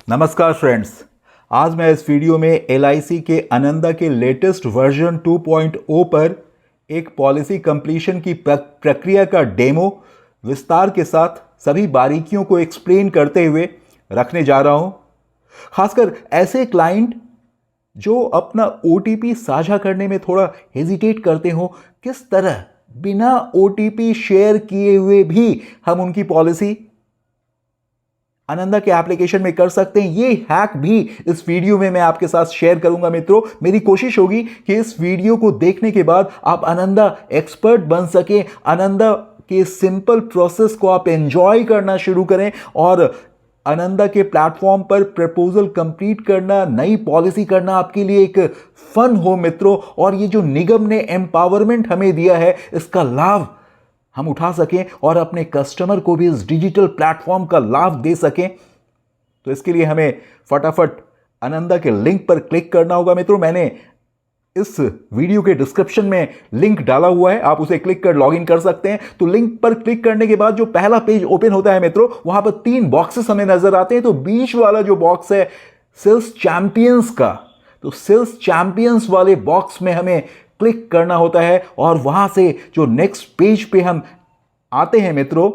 नमस्कार फ्रेंड्स। आज मैं इस वीडियो में एलआईसी के आनंदा के लेटेस्ट वर्जन 2.0 पर एक पॉलिसी कंप्लीशन की प्रक्रिया का डेमो विस्तार के साथ सभी बारीकियों को एक्सप्लेन करते हुए रखने जा रहा हूं। खासकर ऐसे क्लाइंट जो अपना ओटीपी साझा करने में थोड़ा हेजिटेट करते हो, किस तरह बिना ओटीपी शेयर किए हुए भी हम उनकी पॉलिसी आनंदा के एप्लीकेशन में कर सकते हैं। ये हैक भी इस वीडियो में मैं आपके साथ शेयर करूंगा। मित्रों, मेरी कोशिश होगी कि इस वीडियो को देखने के बाद आप आनंदा एक्सपर्ट बन सकें, आनंदा के सिंपल प्रोसेस को आप एंजॉय करना शुरू करें और आनंदा के प्लेटफॉर्म पर प्रपोजल कंप्लीट करना, नई पॉलिसी करना आपके लिए एक फन हो मित्रों। और ये जो निगम ने एम्पावरमेंट हमें दिया है, इसका लाभ हम उठा सकें और अपने कस्टमर को भी इस डिजिटल प्लेटफॉर्म का लाभ दे सकें। तो इसके लिए हमें फटाफट आनंदा के लिंक पर क्लिक करना होगा। मित्रों, मैंने इस वीडियो के डिस्क्रिप्शन में लिंक डाला हुआ है, आप उसे क्लिक कर लॉगिन कर सकते हैं। तो लिंक पर क्लिक करने के बाद जो पहला पेज ओपन होता है मित्रों, वहां पर 3 बॉक्सेस हमें नजर आते हैं। तो बीच वाला जो बॉक्स है सेल्स चैंपियंस का, तो सेल्स चैंपियंस वाले बॉक्स में हमें क्लिक करना होता है और वहां से जो नेक्स्ट पेज पे हम आते हैं मित्रों,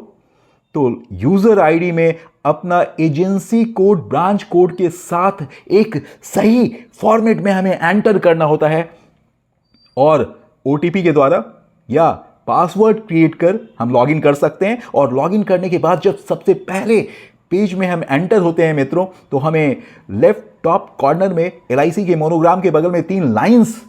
तो यूजर आईडी में अपना एजेंसी कोड, ब्रांच कोड के साथ एक सही फॉर्मेट में हमें एंटर करना होता है और ओटीपी के द्वारा या पासवर्ड क्रिएट कर हम लॉगिन कर सकते हैं। और लॉगिन करने के बाद जब सबसे पहले पेज में हम एंटर होते हैं मित्रों, तो हमें लेफ्ट टॉप कॉर्नर में एलआईसी के मोनोग्राम के बगल में 3 लाइंस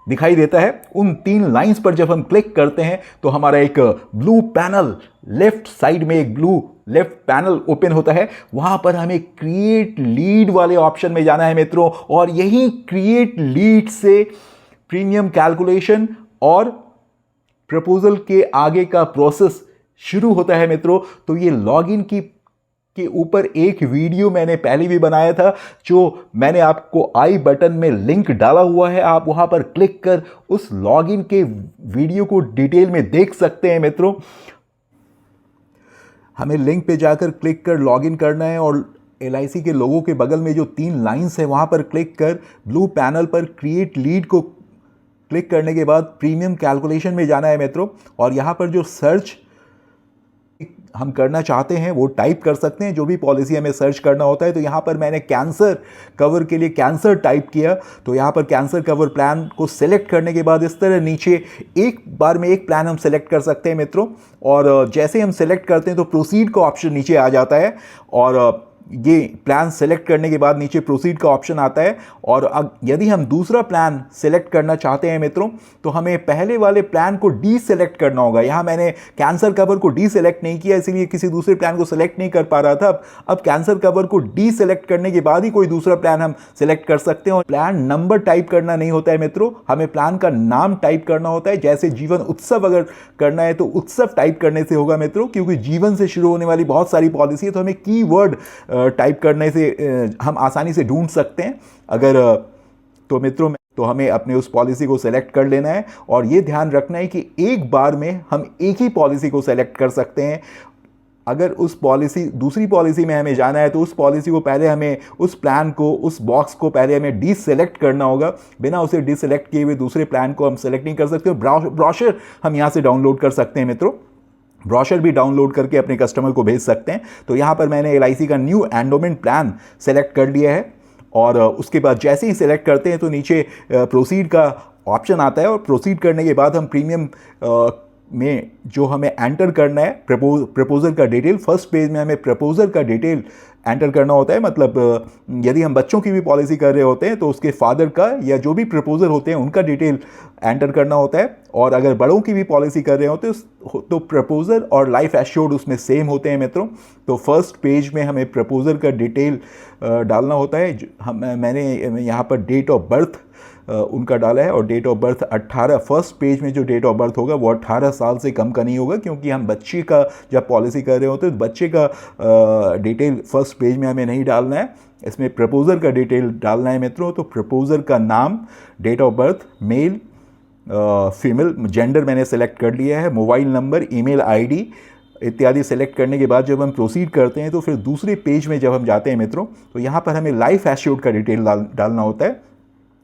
दिखाई देता है। उन 3 लाइंस पर जब हम क्लिक करते हैं तो हमारा एक ब्लू पैनल, लेफ्ट साइड में एक ब्लू लेफ्ट पैनल ओपन होता है। वहां पर हमें क्रिएट लीड वाले ऑप्शन में जाना है मित्रों, और यही क्रिएट लीड से प्रीमियम कैलकुलेशन और प्रपोजल के आगे का प्रोसेस शुरू होता है मित्रों। तो ये लॉगिन के ऊपर एक वीडियो मैंने पहले भी बनाया था, जो मैंने आपको आई बटन में लिंक डाला हुआ है। आप वहां पर क्लिक कर उस लॉगिन के वीडियो को डिटेल में देख सकते हैं मित्रों। हमें लिंक पे जाकर क्लिक कर लॉगिन करना है और एलआईसी के लोगों के बगल में जो 3 लाइंस है वहां पर क्लिक कर ब्लू पैनल पर क्रिएट लीड को क्लिक करने के बाद प्रीमियम कैलकुलेशन में जाना है मित्रों। और यहां पर जो सर्च हम करना चाहते हैं वो टाइप कर सकते हैं, जो भी पॉलिसी हमें सर्च करना होता है। तो यहाँ पर मैंने कैंसर कवर के लिए कैंसर टाइप किया, तो यहाँ पर कैंसर कवर प्लान को सिलेक्ट करने के बाद इस तरह नीचे एक बार में एक प्लान हम सेलेक्ट कर सकते हैं मित्रों। और जैसे हम सेलेक्ट करते हैं तो प्रोसीड का ऑप्शन नीचे आ जाता है और ये प्लान सेलेक्ट करने के बाद नीचे प्रोसीड का ऑप्शन आता है। और यदि हम दूसरा प्लान सेलेक्ट करना चाहते हैं मित्रों, तो हमें पहले वाले प्लान को डी सेलेक्ट करना होगा। यहाँ मैंने कैंसर कवर को डी सेलेक्ट नहीं किया, इसीलिए किसी दूसरे प्लान को सेलेक्ट नहीं कर पा रहा था। अब कैंसर कवर को डी सेलेक्ट करने के बाद ही कोई दूसरा प्लान हम सेलेक्ट कर सकते हैं। और प्लान नंबर टाइप करना नहीं होता है मित्रों, हमें प्लान का नाम टाइप करना होता है। जैसे जीवन उत्सव अगर करना है तो उत्सव टाइप करने से होगा मित्रों, क्योंकि जीवन से शुरू होने वाली बहुत सारी पॉलिसी है, तो हमें कीवर्ड टाइप करने से हम आसानी से ढूंढ सकते हैं। अगर तो मित्रों, तो हमें अपने उस पॉलिसी को सेलेक्ट कर लेना है और यह ध्यान रखना है कि एक बार में हम एक ही पॉलिसी को सेलेक्ट कर सकते हैं। अगर उस पॉलिसी दूसरी पॉलिसी में हमें जाना है तो उस पॉलिसी को पहले हमें उस प्लान को, उस बॉक्स को पहले हमें डीसेलेक्ट करना होगा। बिना उसे डीसेलेक्ट किए हुए दूसरे प्लान को हम सेलेक्ट नहीं कर सकते। ब्रोशर हम यहां से डाउनलोड कर सकते हैं मित्रों, ब्रोशर भी डाउनलोड करके अपने कस्टमर को भेज सकते हैं। तो यहाँ पर मैंने एलआईसी का न्यू एंडोमेंट प्लान सेलेक्ट कर लिया है और उसके बाद जैसे ही सेलेक्ट करते हैं तो नीचे प्रोसीड का ऑप्शन आता है और प्रोसीड करने के बाद हम प्रीमियम में जो हमें एंटर करना है प्रपोजल का डिटेल, फर्स्ट पेज में हमें प्रपोजल का डिटेल एंटर करना होता है। मतलब यदि हम बच्चों की भी पॉलिसी कर रहे होते हैं तो उसके फादर का या जो भी प्रपोजल होते हैं उनका डिटेल एंटर करना होता है। और अगर बड़ों की भी पॉलिसी कर रहे होते हैं तो प्रपोजल और लाइफ एश्योर्ड उसमें सेम होते हैं मित्रों। तो फर्स्ट पेज में हमें प्रपोजल का डिटेल डालना होता है। मैंने यहाँ पर डेट ऑफ बर्थ उनका डाला है और date of birth 18, first page में जो डेट ऑफ बर्थ होगा वो 18 साल से कम का नहीं होगा, क्योंकि हम बच्चे का जब पॉलिसी कर रहे होते हैं तो बच्चे का डिटेल फर्स्ट पेज में हमें नहीं डालना है, इसमें प्रपोजर का डिटेल डालना है मित्रों। तो प्रपोजर का नाम, date of birth, male female, gender मैंने सेलेक्ट कर लिया है, मोबाइल नंबर, ईमेल आईडी, इत्यादि सेलेक्ट करने के बाद जब हम प्रोसीड करते हैं तो फिर दूसरे पेज में जब हम जाते हैं मित्रों, तो यहाँ पर हमें लाइफ एश्योर्ड का डिटेल डालना होता है।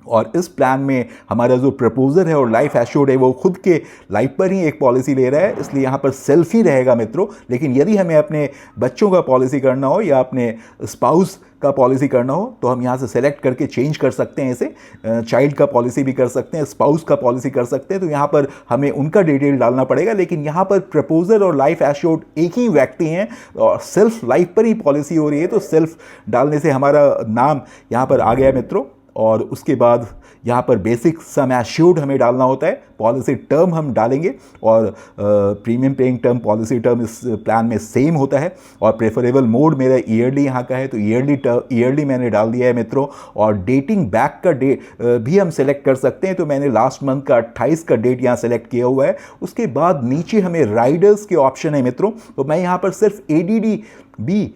और इस प्लान में हमारा जो प्रपोजर है और लाइफ एश्योर्ड है वो खुद के लाइफ पर ही एक पॉलिसी ले रहा है, इसलिए यहाँ पर सेल्फ ही रहेगा मित्रों। लेकिन यदि हमें अपने बच्चों का पॉलिसी करना हो या अपने स्पाउस का पॉलिसी करना हो तो हम यहाँ से सेलेक्ट करके चेंज कर सकते हैं। इसे चाइल्ड का पॉलिसी भी कर सकते हैं, स्पाउस का पॉलिसी कर सकते हैं, तो यहाँ पर हमें उनका डिटेल डालना पड़ेगा। लेकिन यहाँ पर प्रपोजर और लाइफ एश्योर्ड एक ही व्यक्ति हैं और सेल्फ लाइफ पर ही पॉलिसी हो रही है, तो सेल्फ डालने से हमारा नाम यहाँ पर आ गया मित्रों। और उसके बाद यहाँ पर बेसिक सम एश्योर्ड हमें डालना होता है, पॉलिसी टर्म हम डालेंगे और premium paying term, policy term इस प्लान में सेम होता है। और प्रेफरेबल मोड मेरा ईयरली यहाँ का है, तो ईयरली मैंने डाल दिया है मित्रों। और डेटिंग बैक का डेट भी हम सेलेक्ट कर सकते हैं, तो मैंने लास्ट मंथ का 28 का डेट यहाँ सेलेक्ट किया हुआ है। उसके बाद नीचे हमें राइडर्स के ऑप्शन है मित्रों, तो मैं यहाँ पर सिर्फ ADD-B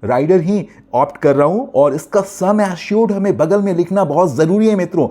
राइडर ही ऑप्ट कर रहा हूं। और इसका सम एश्योर्ड हमें बगल में लिखना बहुत ज़रूरी है मित्रों।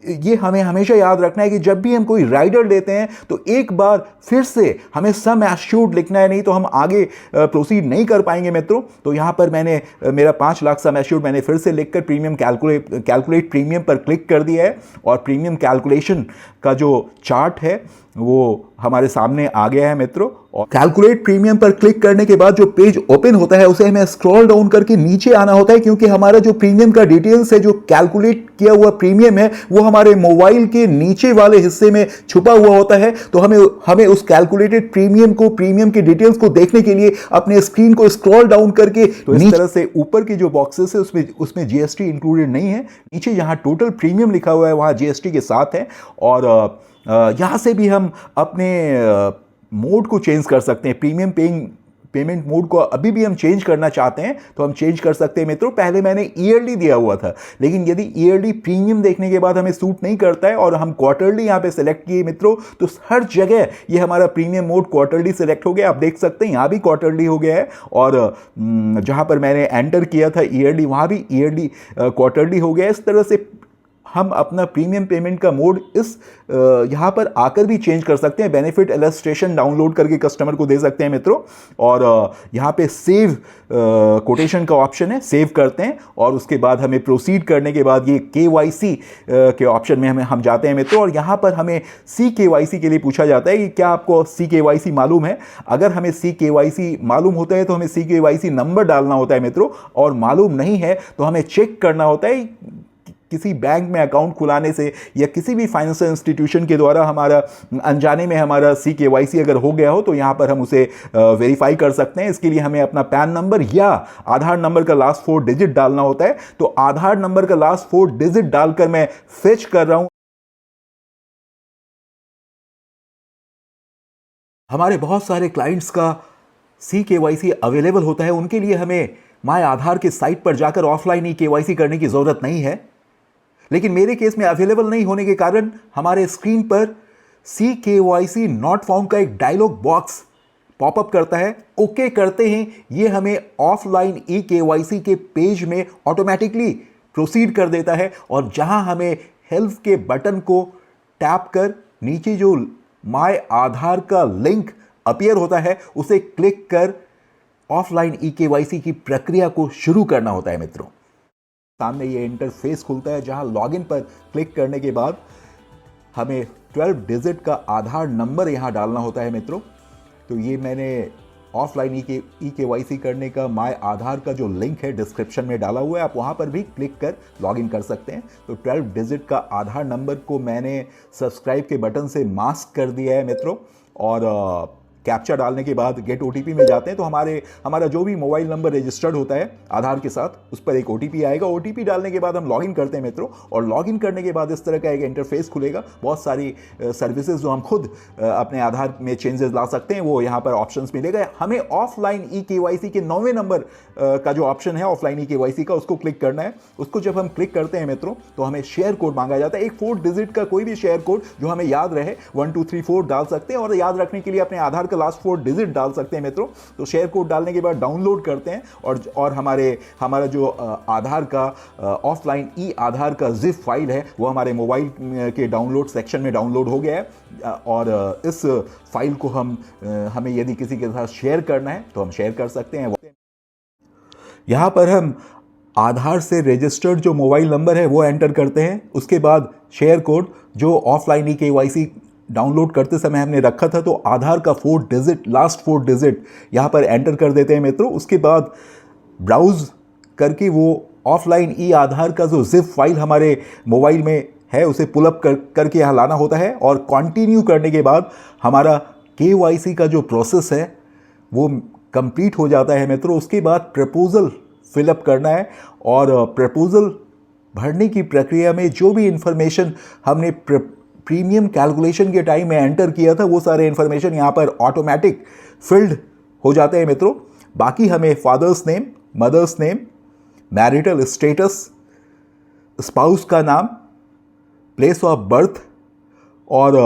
ये हमें हमेशा याद रखना है कि जब भी हम कोई राइडर लेते हैं तो एक बार फिर से हमें सम एश्योर्ड लिखना है, नहीं तो हम आगे प्रोसीड नहीं कर पाएंगे मित्रों। तो यहाँ पर मैंने मेरा 5 लाख सम एश्योर्ड मैंने फिर से लिखकर प्रीमियम कैलकुलेट प्रीमियम पर क्लिक कर दिया है। और प्रीमियम कैलकुलेशन का जो चार्ट है वो हमारे सामने आ गया है मित्रों। और कैलकुलेट प्रीमियम पर क्लिक करने के बाद जो पेज ओपन होता है उसे हमें स्क्रॉल डाउन करके नीचे आना होता है, क्योंकि हमारा जो प्रीमियम का डिटेल्स है, जो कैलकुलेट किया हुआ प्रीमियम है, वो हमारे मोबाइल के नीचे वाले हिस्से में छुपा हुआ होता है। तो हमें उस कैलकुलेटेड प्रीमियम के डिटेल्स को देखने के लिए अपने स्क्रीन को स्क्रॉल डाउन करके तो इस तरह से ऊपर की जो बॉक्सेस है उसमें GST इंक्लूडेड नहीं है। नीचे जहां टोटल प्रीमियम लिखा हुआ है वहां GST के साथ है। और यहाँ से भी हम अपने मोड को चेंज कर सकते हैं। प्रीमियम पेमेंट मोड को अभी भी हम चेंज करना चाहते हैं तो हम चेंज कर सकते हैं मित्रों। पहले मैंने ईयरली दिया हुआ था, लेकिन यदि ईयरली प्रीमियम देखने के बाद हमें सूट नहीं करता है और हम क्वार्टरली यहाँ पे सेलेक्ट किए मित्रों, तो हर जगह ये हमारा प्रीमियम मोड क्वार्टरली सेलेक्ट हो गया। आप देख सकते हैं यहाँ भी क्वार्टरली हो गया है। और जहाँ पर मैंने एंटर किया था ईयरली, वहाँ भी ईयरली क्वार्टरली हो गया है। इस तरह से हम अपना प्रीमियम पेमेंट का मोड यहाँ पर आकर भी चेंज कर सकते हैं। बेनिफिट इलस्ट्रेशन डाउनलोड करके कस्टमर को दे सकते हैं मित्रों। और यहाँ पे सेव कोटेशन का ऑप्शन है, सेव करते हैं। और उसके बाद हमें प्रोसीड करने के बाद ये KYC के ऑप्शन में हम जाते हैं मित्रों। और यहाँ पर हमें CKYC के लिए पूछा जाता है कि क्या आपको CKYC मालूम है। अगर हमें CKYC मालूम होता है तो हमें CKYC नंबर डालना होता है मित्रों। और मालूम नहीं है तो हमें चेक करना होता है किसी बैंक में अकाउंट खुलाने से या किसी भी फाइनेंशियल इंस्टीट्यूशन के द्वारा हमारा अनजाने में हमारा CKYC अगर हो गया हो तो यहाँ पर हम उसे वेरीफाई कर सकते हैं। इसके लिए हमें अपना पैन नंबर या आधार नंबर का लास्ट 4 डिजिट डालना होता है। तो आधार नंबर का लास्ट 4 डिजिट डालकर मैं फेच कर रहा हूं। हमारे बहुत सारे क्लाइंट्स का CKYC अवेलेबल होता है, उनके लिए हमें माय आधार के साइट पर जाकर ऑफलाइन ही KYC करने की जरूरत नहीं है। लेकिन मेरे केस में अवेलेबल नहीं होने के कारण हमारे स्क्रीन पर CKYC नॉट फाउंड का एक डायलॉग बॉक्स पॉपअप करता है। ओके करते हैं, ये हमें ऑफलाइन eKYC के पेज में ऑटोमेटिकली प्रोसीड कर देता है। और जहां हमें हेल्प के बटन को टैप कर नीचे जो माय आधार का लिंक अपीयर होता है उसे क्लिक कर ऑफलाइन eKYC की प्रक्रिया को शुरू करना होता है मित्रों। सामने ये इंटरफेस खुलता है जहां लॉगिन पर क्लिक करने के बाद हमें 12 डिजिट का आधार नंबर यहां डालना होता है मित्रों। तो ये मैंने ऑफलाइन eKYC करने का माय आधार का जो लिंक है डिस्क्रिप्शन में डाला हुआ है, आप वहां पर भी क्लिक कर लॉगिन कर सकते हैं। तो 12 डिजिट का आधार नंबर को मैंने सब्सक्राइब के बटन से मास्क कर दिया है मित्रों। और कैप्चा डालने के बाद गेट OTP में जाते हैं तो हमारा जो भी मोबाइल नंबर रजिस्टर्ड होता है आधार के साथ उस पर एक OTP आएगा। OTP डालने के बाद हम लॉगिन करते हैं मित्रों। और लॉगिन करने के बाद इस तरह का एक इंटरफेस खुलेगा। बहुत सारी सर्विसेज जो हम खुद अपने आधार में चेंजेस ला सकते हैं वो यहाँ पर ऑप्शंस मिलेगा। हमें ऑफलाइन eKYC के 9वें नंबर का जो ऑप्शन है ऑफलाइन eKYC का, उसको क्लिक करना है। उसको जब हम क्लिक करते हैं मित्रों तो हमें शेयर कोड मांगा जाता है। एक 4 डिजिट का कोई भी शेयर कोड जो हमें याद रहे, 1 2 3 4 डाल सकते हैं। और याद रखने के लिए अपने आधार का लास्ट 4 डिजिट डाल सकते हैं मित्रों। तो शेयर कोड डालने के बाद डाउनलोड करते हैं और हमारा जो आधार का ऑफलाइन ई आधार का जिप फाइल है वो हमारे मोबाइल के डाउनलोड सेक्शन में डाउनलोड हो गया है। और इस फाइल को हमें यदि किसी के साथ शेयर करना है तो हम शेयर कर सकते हैं। यहाँ पर हम आधार से रजिस्टर्ड जो मोबाइल नंबर है वो एंटर करते हैं। उसके बाद शेयर कोड जो ऑफलाइन ई KYC डाउनलोड करते समय हमने रखा था, तो आधार का 4 डिजिट, लास्ट 4 डिजिट यहाँ पर एंटर कर देते हैं मित्रों। उसके बाद ब्राउज करके वो ऑफलाइन ई आधार का जो जिप फाइल हमारे मोबाइल में है उसे पुलअप करके यहाँ लाना होता है। और कंटिन्यू करने के बाद हमारा KYC का जो प्रोसेस है वो कंप्लीट हो जाता है मित्रों। उसके बाद प्रपोजल फिलअप करना है और प्रपोजल भरने की प्रक्रिया में जो भी इंफॉर्मेशन हमने प्रीमियम कैलकुलेशन के टाइम में एंटर किया था वो सारे इंफॉर्मेशन यहाँ पर ऑटोमेटिक फिल्ड हो जाते हैं मित्रों। बाकी हमें father's name, mother's name, marital status, spouse का नाम, प्लेस ऑफ बर्थ और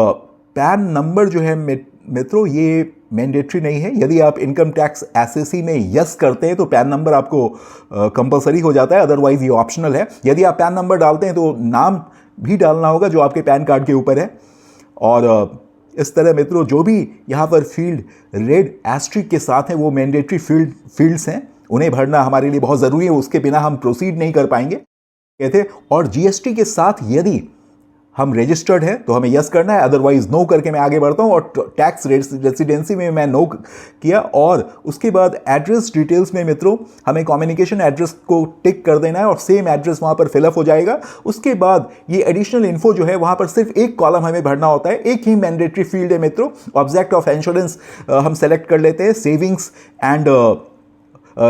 पैन नंबर जो है मित्रों ये मैंडेटरी नहीं है। यदि आप इनकम टैक्स एसएससी में यस करते हैं तो पैन नंबर आपको कंपलसरी हो जाता है, अदरवाइज ये ऑप्शनल है। यदि आप पैन नंबर डालते हैं तो नाम भी डालना होगा जो आपके पैन कार्ड के ऊपर है। और इस तरह मित्रों जो भी यहाँ पर फील्ड रेड एस्ट्रिक के साथ हैं वो मैंडेटरी फील्ड्स हैं, उन्हें भरना हमारे लिए बहुत ज़रूरी है, उसके बिना हम प्रोसीड नहीं कर पाएंगे कहते। और जीएसटी के साथ यदि हम रजिस्टर्ड हैं तो हमें यस करना है, अदरवाइज नो करके मैं आगे बढ़ता हूं। और टैक्स रेसिडेंसी में मैं नो किया। और उसके बाद एड्रेस डिटेल्स में मित्रों हमें कम्युनिकेशन एड्रेस को टिक कर देना है और सेम एड्रेस वहां पर फिलअप हो जाएगा। उसके बाद ये एडिशनल इन्फो जो है वहां पर सिर्फ एक कॉलम हमें भरना होता है, एक ही मैंडेटरी फील्ड है मित्रों। ऑब्जेक्ट ऑफ इंश्योरेंस हम सेलेक्ट कर लेते हैं, savings and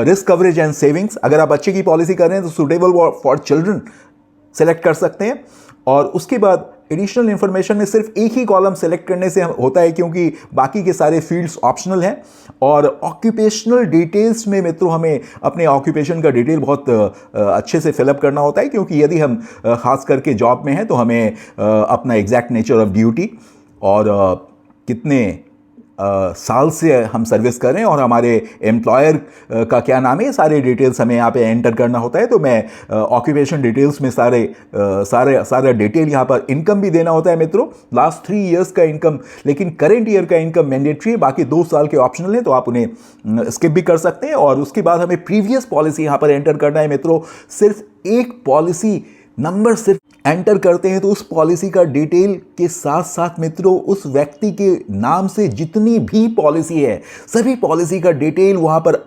risk coverage and savings. अगर आप बच्चे की पॉलिसी कर रहे हैं तो सुटेबल फॉर चिल्ड्रन सेलेक्ट कर सकते हैं। और उसके बाद एडिशनल इंफॉर्मेशन में सिर्फ एक ही कॉलम सेलेक्ट करने से होता है क्योंकि बाकी के सारे फील्ड्स ऑप्शनल हैं। और ऑक्यूपेशनल डिटेल्स में मित्रों हमें अपने ऑक्यूपेशन का डिटेल बहुत अच्छे से फिलअप करना होता है, क्योंकि यदि हम खास करके जॉब में हैं तो हमें अपना एग्जैक्ट नेचर ऑफ ड्यूटी और कितने साल से हम सर्विस कर रहे हैं और हमारे एम्प्लॉयर का क्या नाम है, ये सारे डिटेल्स हमें यहाँ पे एंटर करना होता है। तो मैं ऑक्यूपेशन डिटेल्स में सारा डिटेल यहाँ पर इनकम भी देना होता है मित्रों, लास्ट 3 इयर्स का इनकम, लेकिन करेंट ईयर का इनकम मैंडेटरी है, बाकी 2 साल के ऑप्शनल है, तो आप उन्हें स्किप भी कर सकते हैं। और उसके बाद हमें प्रीवियस पॉलिसी यहाँ पर एंटर करना है मित्रों। सिर्फ एक पॉलिसी नंबर सिर्फ एंटर करते हैं तो उस पॉलिसी का डिटेल के साथ साथ मित्रों उस व्यक्ति के नाम से जितनी भी पॉलिसी है सभी पॉलिसी का डिटेल वहां पर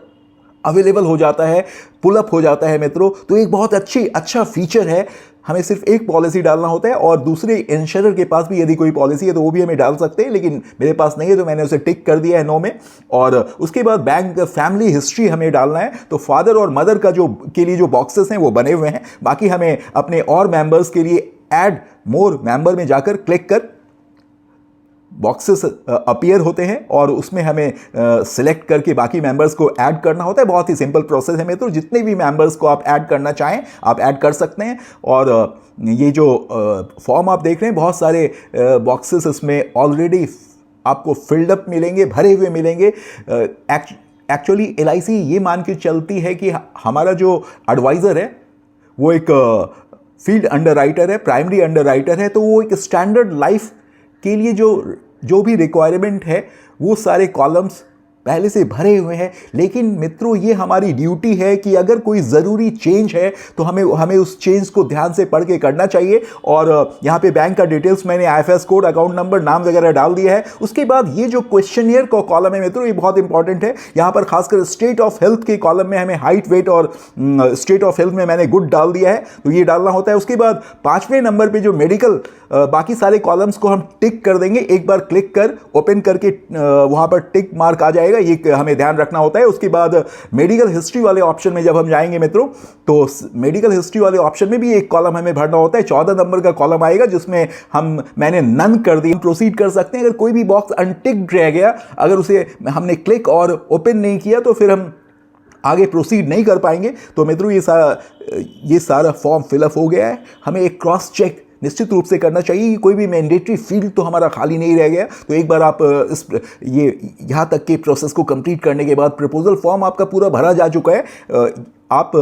अवेलेबल हो जाता है, पुलअप हो जाता है मित्रों। तो एक बहुत अच्छा फीचर है। हमें सिर्फ एक पॉलिसी डालना होता है और दूसरे इंश्योरर के पास भी यदि कोई पॉलिसी है तो वो भी हमें डाल सकते हैं, लेकिन मेरे पास नहीं है तो मैंने उसे टिक कर दिया है नो में। और उसके बाद बैंक फैमिली हिस्ट्री हमें डालना है। तो फादर और मदर का के लिए जो बॉक्सेस हैं वो बने हुए हैं, बाकी हमें अपने और मेंबर्स के लिए ऐड मोर मेंबर में जाकर क्लिक कर बॉक्सेस अपीयर होते हैं और उसमें हमें सिलेक्ट करके बाकी मेंबर्स को ऐड करना होता है। बहुत ही सिंपल प्रोसेस है मित्रों, जितने भी मेंबर्स को आप ऐड करना चाहें आप ऐड कर सकते हैं। और ये जो फॉर्म आप देख रहे हैं बहुत सारे बॉक्सेस इसमें ऑलरेडी आपको फिल्ड अप मिलेंगे, भरे हुए मिलेंगे। एक्चुअली LIC ये मान के चलती है कि हमारा जो एडवाइज़र है वो एक फील्ड अंडरराइटर है, प्राइमरी अंडरराइटर है, तो वो एक स्टैंडर्ड लाइफ के लिए जो भी रिक्वायरमेंट है वो सारे कॉलम्स पहले से भरे हुए हैं। लेकिन मित्रों ये हमारी ड्यूटी है कि अगर कोई ज़रूरी चेंज है तो हमें उस चेंज को ध्यान से पढ़ के करना चाहिए। और यहाँ पे बैंक का डिटेल्स मैंने IFS कोड, अकाउंट नंबर, नाम वगैरह डाल दिया है। उसके बाद ये जो क्वेश्चनियर का कॉलम है मित्रों ये बहुत इंपॉर्टेंट है। यहाँ पर खासकर स्टेट ऑफ हेल्थ के कॉलम में हमें हाइट, वेट और स्टेट ऑफ हेल्थ में मैंने गुड डाल दिया है, तो ये डालना होता है। उसके बाद 5वें नंबर पर जो मेडिकल, बाकी सारे कॉलम्स को हम टिक कर देंगे। एक बार क्लिक कर ओपन करके वहाँ पर टिक मार्क आ जाएगा, ये हमें ध्यान रखना होता है। उसके बाद मेडिकल हिस्ट्री वाले ऑप्शन में जब हम जाएंगे मित्रों तो मेडिकल हिस्ट्री वाले ऑप्शन में भी एक कॉलम हमें भरना होता है। 14 नंबर का कॉलम आएगा जिसमें मैंने नन कर दी, प्रोसीड कर सकते हैं। अगर कोई भी बॉक्स अनटिक्ड रह गया, अगर उसे हमने क्लिक और ओपन नहीं किया तो फिर हम आगे प्रोसीड नहीं कर पाएंगे। तो मित्रों ये सारा फॉर्म फिलअप हो गया है। हमें एक क्रॉस चेक निश्चित रूप से करना चाहिए। कोई भी मैंडेटरी फील्ड तो हमारा खाली नहीं रह गया। तो एक बार आप इस ये यहाँ तक के प्रोसेस को कंप्लीट करने के बाद प्रपोजल फॉर्म आपका पूरा भरा जा चुका है। आप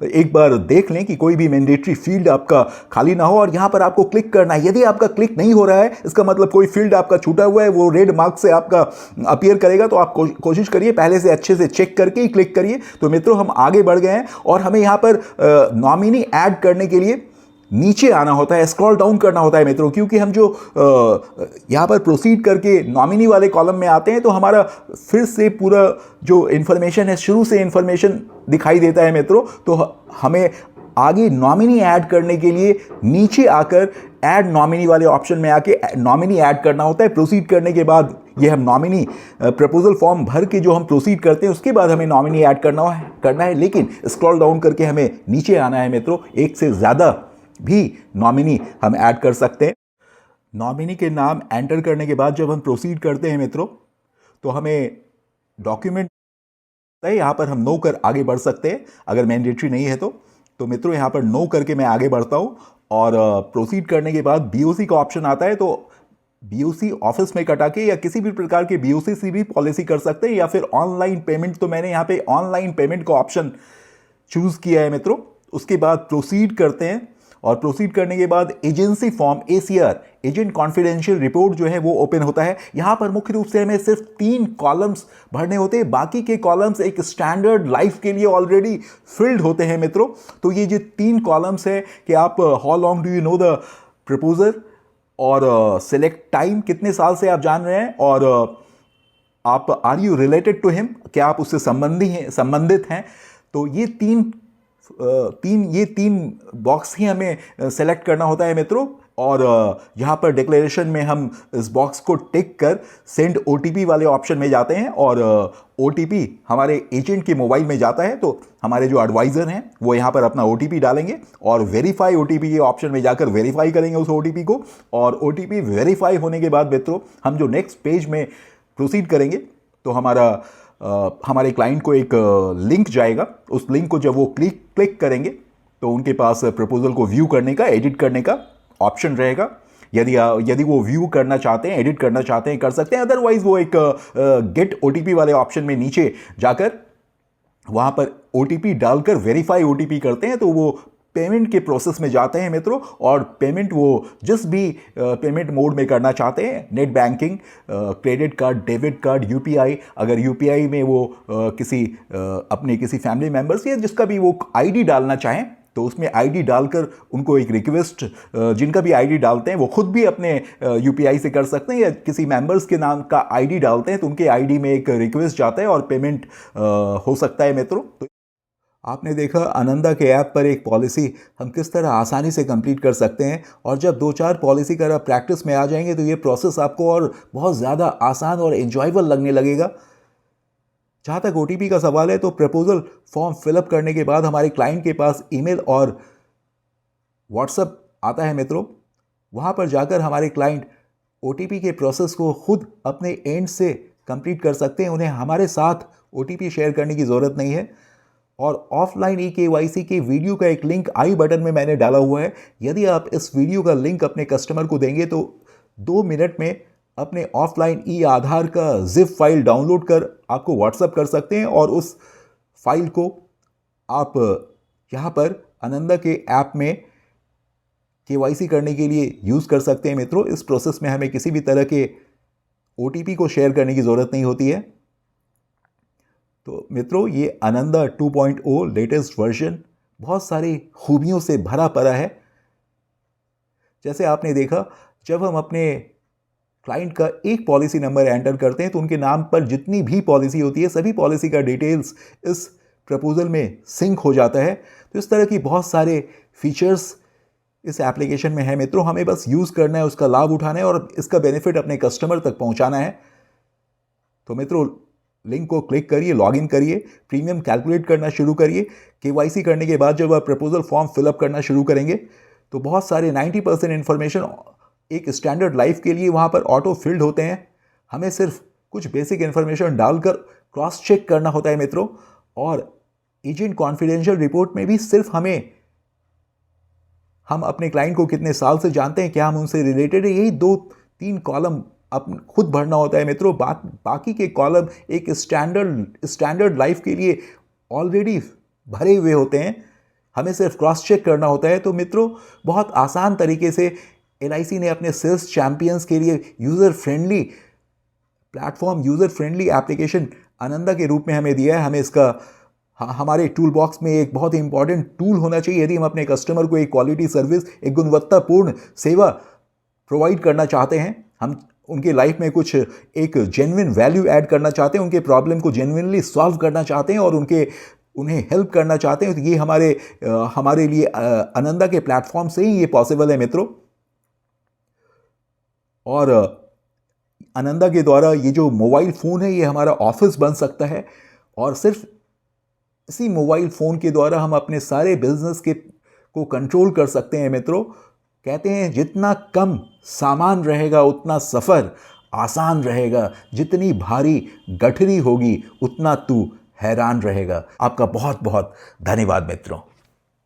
एक बार देख लें कि कोई भी मैंडेटरी फील्ड आपका खाली ना हो और यहाँ पर आपको क्लिक करना है। यदि आपका क्लिक नहीं हो रहा है, इसका मतलब कोई फील्ड आपका छूटा हुआ है, वो रेड मार्क से आपका अपीयर करेगा। तो आप कोशिश करिए पहले से अच्छे से चेक करके ही क्लिक करिए। तो मित्रों, हम आगे बढ़ गए हैं और हमें यहाँ पर नॉमिनी ऐड करने के लिए नीचे आना होता है, स्क्रॉल डाउन करना होता है मित्रों, क्योंकि हम जो यहाँ पर प्रोसीड करके नॉमिनी वाले कॉलम में आते हैं तो हमारा फिर से पूरा जो इन्फॉर्मेशन है, शुरू से इन्फॉर्मेशन दिखाई देता है मित्रों। तो हमें आगे नॉमिनी ऐड करने के लिए नीचे आकर ऐड नॉमिनी वाले ऑप्शन में आके नॉमिनी ऐड करना होता है। प्रोसीड करने के बाद ये हम नॉमिनी प्रपोजल फॉर्म भर के जो हम प्रोसीड करते हैं उसके बाद हमें नॉमिनी ऐड करना है। लेकिन स्क्रॉल डाउन करके हमें नीचे आना है मित्रों। एक से ज़्यादा भी नॉमिनी हम ऐड कर सकते हैं। नॉमिनी के नाम एंटर करने के बाद जब हम प्रोसीड करते हैं मित्रों, तो हमें डॉक्यूमेंट है, यहाँ पर हम नो कर आगे बढ़ सकते हैं अगर मैंडेटरी नहीं है तो मित्रों यहाँ पर नो करके मैं आगे बढ़ता हूँ और प्रोसीड करने के बाद बीओसी का ऑप्शन आता है। तो बीओसी ऑफिस में कटा के या किसी भी प्रकार के बीओसी से भी पॉलिसी कर सकते हैं या फिर ऑनलाइन पेमेंट। तो मैंने यहाँ पे ऑनलाइन पेमेंट का ऑप्शन चूज किया है मित्रों। उसके बाद प्रोसीड करते हैं और प्रोसीड करने के बाद agency form ACR, agent confidential report जो है वो ओपन होता है। यहाँ पर मुख्य रूप से हमें सिर्फ 3 कॉलम्स भरने होते हैं, बाकी के कॉलम्स एक स्टैंडर्ड लाइफ के लिए ऑलरेडी फिल्ड होते हैं मित्रों। तो ये जो 3 कॉलम्स है कि आप how long do you know the proposer और सिलेक्ट टाइम, कितने साल से आप जान रहे हैं, और आप are you related to him, क्या आप उससे संबंधित हैं। तो ये तीन बॉक्स ही हमें सेलेक्ट करना होता है मित्रों। और यहाँ पर डिक्लेरेशन में हम इस बॉक्स को टिक कर सेंड OTP वाले ऑप्शन में जाते हैं और OTP हमारे एजेंट के मोबाइल में जाता है। तो हमारे जो एडवाइज़र हैं वो यहाँ पर अपना OTP डालेंगे और वेरीफाई OTP के ऑप्शन में जाकर वेरीफाई करेंगे उस OTP को। और OTP वेरीफाई होने के बाद मित्रों हम जो नेक्स्ट पेज में प्रोसीड करेंगे तो हमारे क्लाइंट को एक लिंक जाएगा। उस लिंक को जब वो क्लिक करेंगे तो उनके पास प्रपोजल को व्यू करने का, एडिट करने का ऑप्शन रहेगा। यदि वो व्यू करना चाहते हैं, एडिट करना चाहते हैं, कर सकते हैं। अदरवाइज वो एक गेट OTP वाले ऑप्शन में नीचे जाकर वहाँ पर OTP डालकर वेरीफाई OTP करते हैं। तो वो पेमेंट के प्रोसेस में जाते हैं मित्रों और पेमेंट वो जिस भी पेमेंट मोड में करना चाहते हैं, net banking, credit card, debit card, UPI, अगर UPI में वो अपने किसी फैमिली मेम्बर्स या जिसका भी वो ID डालना चाहें तो उसमें ID डालकर उनको एक रिक्वेस्ट, जिनका भी ID डालते हैं वो खुद भी अपने UPI से कर सकते हैं या किसी मेंबर्स के नाम का ID डालते हैं तो उनके ID में एक रिक्वेस्ट जाता है और पेमेंट हो सकता है मित्रों। तो आपने देखा आनंदा के ऐप पर एक पॉलिसी हम किस तरह आसानी से कंप्लीट कर सकते हैं और जब 2-4 पॉलिसी का आप प्रैक्टिस में आ जाएंगे तो ये प्रोसेस आपको और बहुत ज़्यादा आसान और एंजॉयबल लगने लगेगा। जहाँ तक OTP का सवाल है तो प्रपोजल फॉर्म फिलअप करने के बाद हमारे क्लाइंट के पास ईमेल और व्हाट्सएप आता है मित्रों। वहाँ पर जाकर हमारे क्लाइंट OTP के प्रोसेस को खुद अपने एंड से कंप्लीट कर सकते हैं। उन्हें हमारे साथ OTP शेयर करने की ज़रूरत नहीं है। और ऑफलाइन eKYC के वीडियो का एक लिंक आई बटन में मैंने डाला हुआ है। यदि आप इस वीडियो का लिंक अपने कस्टमर को देंगे तो 2 मिनट में अपने ऑफलाइन आधार का जिप फाइल डाउनलोड कर आपको व्हाट्सएप कर सकते हैं और उस फाइल को आप यहाँ पर आनंदा के ऐप में KYC करने के लिए यूज़ कर सकते हैं मित्रों। इस प्रोसेस में हमें किसी भी तरह के OTP को शेयर करने की ज़रूरत नहीं होती है। तो मित्रों, ये आनंदा 2.0 लेटेस्ट वर्जन बहुत सारी खूबियों से भरा पड़ा है। जैसे आपने देखा, जब हम अपने क्लाइंट का एक पॉलिसी नंबर एंटर करते हैं तो उनके नाम पर जितनी भी पॉलिसी होती है सभी पॉलिसी का डिटेल्स इस प्रपोजल में सिंक हो जाता है। तो इस तरह की बहुत सारे फीचर्स इस एप्लीकेशन में है मित्रों। हमें बस यूज़ करना है, उसका लाभ उठाना है और इसका बेनिफिट अपने कस्टमर तक पहुंचाना है। तो मित्रों, लिंक को क्लिक करिए, लॉगिन करिए, प्रीमियम कैलकुलेट करना शुरू करिए। KYC करने के बाद जब आप प्रपोजल फॉर्म फिलअप करना शुरू करेंगे तो बहुत सारे 90% इन्फॉर्मेशन एक स्टैंडर्ड लाइफ के लिए वहाँ पर ऑटो फिल्ड होते हैं। हमें सिर्फ कुछ बेसिक इन्फॉर्मेशन डालकर क्रॉस चेक करना होता है मित्रों। और एजेंट कॉन्फिडेंशियल रिपोर्ट में भी सिर्फ हमें हम अपने क्लाइंट को कितने साल से जानते हैं, क्या हम उनसे रिलेटेड है, यही 2-3 कॉलम खुद भरना होता है मित्रों। बाकी के कॉलम एक स्टैंडर्ड लाइफ के लिए ऑलरेडी भरे हुए होते हैं, हमें सिर्फ क्रॉस चेक करना होता है। तो मित्रों, बहुत आसान तरीके से LIC ने अपने सेल्स चैंपियंस के लिए user friendly platform, user friendly application Ananda के रूप में हमें दिया है। हमें इसका हमारे टूल बॉक्स में एक बहुत ही इंपॉर्टेंट टूल होना चाहिए यदि हम अपने कस्टमर को एक क्वालिटी सर्विस, एक गुणवत्तापूर्ण सेवा प्रोवाइड करना चाहते हैं, हम उनके लाइफ में कुछ एक जेन्युइन वैल्यू ऐड करना चाहते हैं, उनके प्रॉब्लम को जेन्युइनली सॉल्व करना चाहते हैं और उन्हें हेल्प करना चाहते हैं। तो ये हमारे लिए आनंदा के प्लेटफॉर्म से ही ये पॉसिबल है मित्रों। और आनंदा के द्वारा ये जो मोबाइल फ़ोन है, ये हमारा ऑफिस बन सकता है और सिर्फ इसी मोबाइल फ़ोन के द्वारा हम अपने सारे बिजनेस को कंट्रोल कर सकते हैं मित्रों। कहते हैं जितना कम सामान रहेगा उतना सफ़र आसान रहेगा, जितनी भारी गठरी होगी उतना तू हैरान रहेगा। आपका बहुत बहुत धन्यवाद मित्रों।